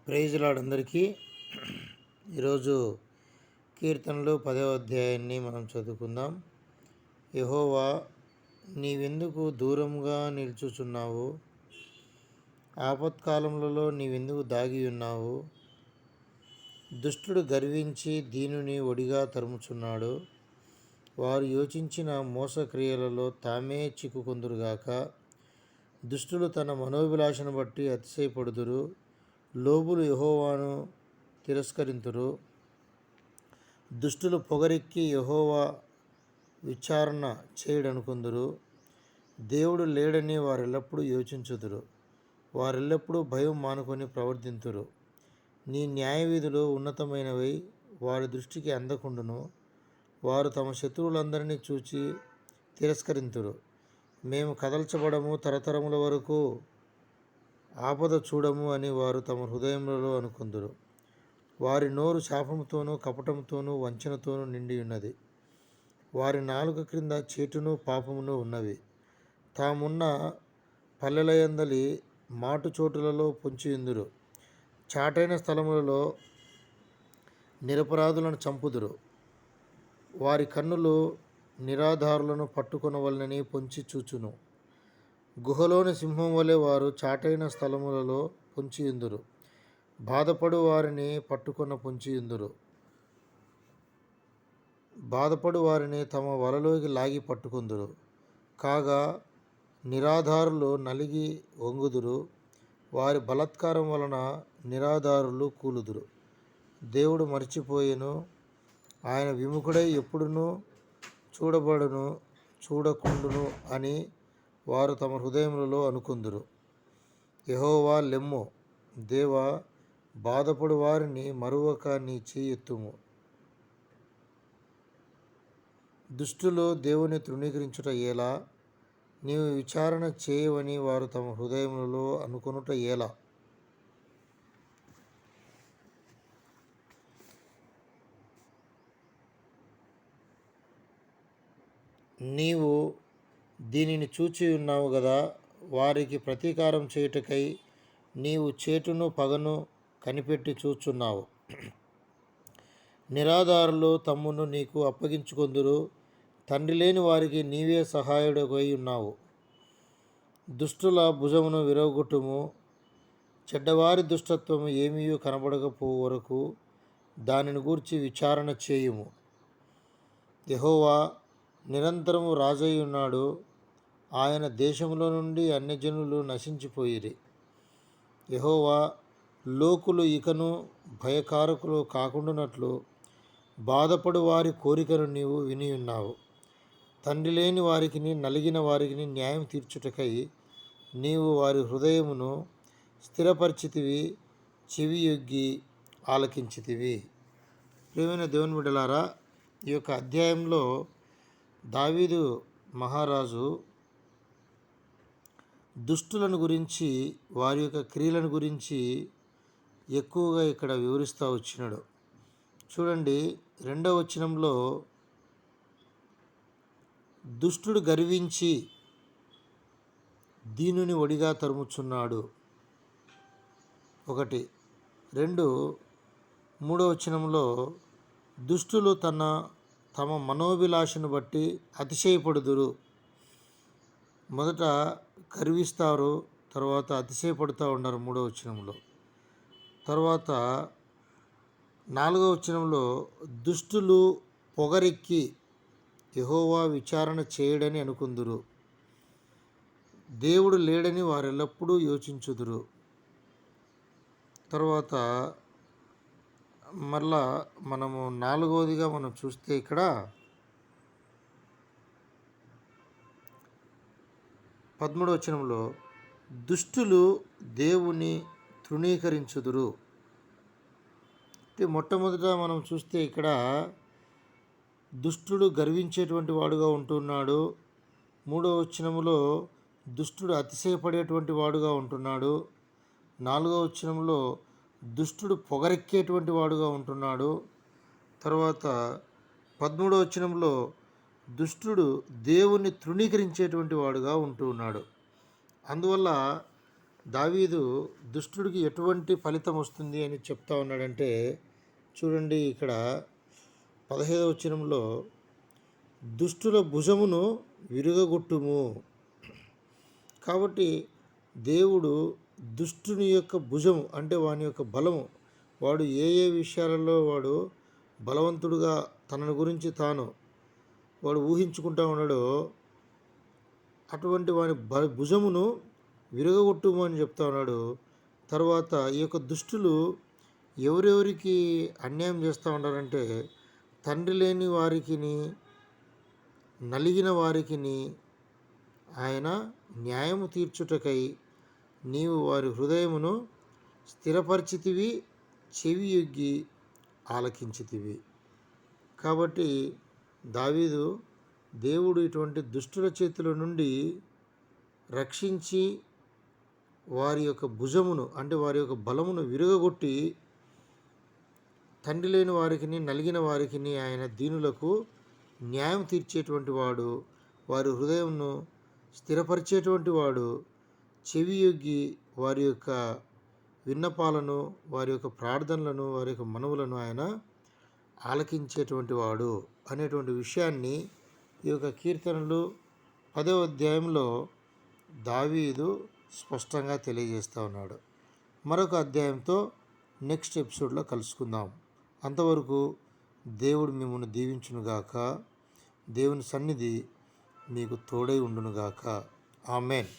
Praise lord అందరికీ. ఈరోజు కీర్తనలు 10వ అధ్యాయాన్ని మనం చదువుకుందాం. యెహోవా, నీవెందుకు దూరంగా నిలుచుచున్నావు? ఆపత్కాలములలో నీవెందుకు దాగి ఉన్నావు? దుష్టుడు గర్వించి దీనుని ఒడిగా తరుముచున్నాడు. వారు యోచించిన మోసక్రియలలో తామే చిక్కుకొందురుగాక. దుష్టులు తన మనోభిలాషను బట్టి అతిశయపడుదురు. లోబులు యెహోవాను తిరస్కరింతురు. దుష్టులు పొగరెక్కి యెహోవా విచారణ చేయడనుకుందురు. దేవుడు లేడని వారెల్లప్పుడూ యోచించుదురు. వారెల్లప్పుడూ భయం మానుకొని ప్రవర్తింతురు. నీ న్యాయవిధులు ఉన్నతమైనవై వారి దృష్టికి అందకుండును. వారు తమ శత్రువులందరినీ చూచి తిరస్కరింతురు. మేము కదల్చబడము, తరతరముల వరకు ఆపద చూడము అని వారు తమ హృదయములలో అనుకుందురు. వారి నోరు శాపముతోనూ కపటముతోనూ వంచనతోనూ నిండి ఉన్నది. వారి నాలుక క్రింద చీటును పాపమును ఉన్నవి. తామున్న పల్లెలయందలి మాటు చోటులలో పొంచియుందురు. చాటైన స్థలములలో నిరపరాధులను చంపుదురు. వారి కన్నులు నిరాధారులను పట్టుకొనవలెనని పొంచి చూచును. గుహలోని సింహం వలె వారు చాటైన స్థలములలో పొంచియుందురు. బాధపడు వారిని పట్టుకొన పొంచియుందురు. బాధపడు వారిని తమ వలలోకి లాగి పట్టుకొందురు. కాగా నిరాధారులు నలిగి వంగుదురు. వారి బలాత్కారం వలన నిరాధారులు కూలుదురు. దేవుడు మరచిపోయెను. ఆయన విముఖుడై ఎప్పుడునూ చూడకుండును అని వారు తమ హృదయములలో అనుకుందురు. యెహోవా, లెమ్ము. దేవా, బాధపడు వారిని మరువక నీ చెయ్యి ఎత్తుము. దుష్టులు దేవుని తృణీకరించుట ఎలా? నీవు విచారణ చేయవని వారు తమ హృదయములలో అనుకొనుట ఎలా? నీవు దీనిని చూచి ఉన్నావు గదా. వారికి ప్రతీకారం చేయుటకై నీవు చేటును పగను కనిపెట్టి చూచున్నావు. నిరాధారులు తమ్మును నీకు అప్పగించుకొందురు. తండ్రి లేని వారికి నీవే సహాయుడవై ఉన్నావు. దుష్టుల భుజమును విరగొట్టుము. చెడ్డవారి దుష్టత్వము ఏమీయూ కనబడకపోవు వరకు దానిని గూర్చి విచారణ చేయుము. యెహోవా నిరంతరము రాజై ఉన్నాడు. ఆయన దేశములో నుండి అన్యజనులు నశించిపోయిరి. యెహోవా, లోకులు ఇకను భయకారకులు కాకుండానట్లు బాధపడు వారి కోరికను నీవు వినియున్నావు. తండ్రి లేని వారికిని నలిగిన వారికిని న్యాయం తీర్చుటకై నీవు వారి హృదయమును స్థిరపరిచితివి, చెవియొగ్గి ఆలకించితివి. ప్రియమైన దేవుని బిడ్డలారా, ఈ యొక్క అధ్యాయంలో దావీదు మహారాజు దుష్టులను గురించి, వారి యొక్క క్రియలను గురించి ఎక్కువగా ఇక్కడ వివరిస్తూ వచ్చినాడు. చూడండి, 2వ వచనంలో దుష్టుడు గర్వించి దీనుని ఒడిగా తరుముచున్నాడు. 1. 2, 3వ వచనంలో దుష్టులు తమ మనోభిలాషను బట్టి అతిశయపడుదురు. మొదట గర్విస్తారు, తర్వాత అతిశయపడుతూ ఉన్నారు 3వ వచనంలో. తర్వాత 4వ వచనంలో దుష్టులు పొగరెక్కి యెహోవా విచారణ చేయడని అనుకుందురు. దేవుడు లేడని వారెల్లప్పుడూ యోచించుదురు. తర్వాత మరలా మనము 4వదిగా మనం చూస్తే ఇక్కడ 13వ వచనంలో దుష్టులు దేవుని తృణీకరించుదురు. మొట్టమొదట మనం చూస్తే ఇక్కడ దుష్టుడు గర్వించేటువంటి వాడుగా ఉంటున్నాడు. 3వ వచనంలో దుష్టుడు అతిశయపడేటువంటి వాడుగా ఉంటున్నాడు. 4వ వచనంలో దుష్టుడు పొగరెక్కేటువంటి వాడుగా ఉంటున్నాడు. తర్వాత 13వ వచనంలో దుష్టుడు దేవుణ్ణి తృణీకరించేటువంటి వాడుగా ఉంటూ ఉన్నాడు. అందువల్ల దావీదు దుష్టుడికి ఎటువంటి ఫలితం వస్తుంది అని చెప్తా ఉన్నాడంటే, చూడండి ఇక్కడ 15వ వచనంలో, దుష్టుల భుజమును విరుగగొట్టుము. కాబట్టి దేవుడు దుష్టుని యొక్క భుజము అంటే వాని యొక్క బలము, వాడు ఏ ఏ విషయాలలో వాడు బలవంతుడుగా తనను గురించి తాను వాడు ఊహించుకుంటా ఉన్నాడో అటువంటి వాని భుజమును విరగొట్టుము అని చెప్తా ఉన్నాడు. తర్వాత ఈ యొక్క దుష్టులు ఎవరెవరికి అన్యాయం చేస్తూ ఉన్నారంటే, తండ్రి లేని వారికిని నలిగిన వారికిని ఆయన న్యాయము తీర్చుటకై నీవు వారి హృదయమును స్థిరపరిచితివి, చెవి యొగ్గి ఆలకించితివి. కాబట్టి దావీదు దేవుడు ఇటువంటి దుష్టుల చేతుల నుండి రక్షించి వారి యొక్క భుజమును అంటే వారి యొక్క బలమును విరుగగొట్టి తండ్రి లేని వారికిని నలిగిన వారికిని ఆయన దీనులకు న్యాయం తీర్చేటువంటి వాడు, వారి హృదయంను స్థిరపరిచేటువంటి వాడు, చెవి యొగ్గి వారి యొక్క విన్నపాలను, వారి యొక్క ప్రార్థనలను, వారి యొక్క మనవులను ఆయన ఆలకించేటువంటి వాడు అనేటువంటి విషయాన్ని ఈ యొక్క కీర్తనలు 10వ అధ్యాయంలో దావీదు స్పష్టంగా తెలియజేస్తూ ఉన్నాడు. మరొక అధ్యాయంతో నెక్స్ట్ ఎపిసోడ్లో కలుసుకుందాం. అంతవరకు దేవుడు మిమ్మల్ని దీవించునుగాక. దేవుని సన్నిధి మీకు తోడై ఉండునుగాక. ఆమెన్.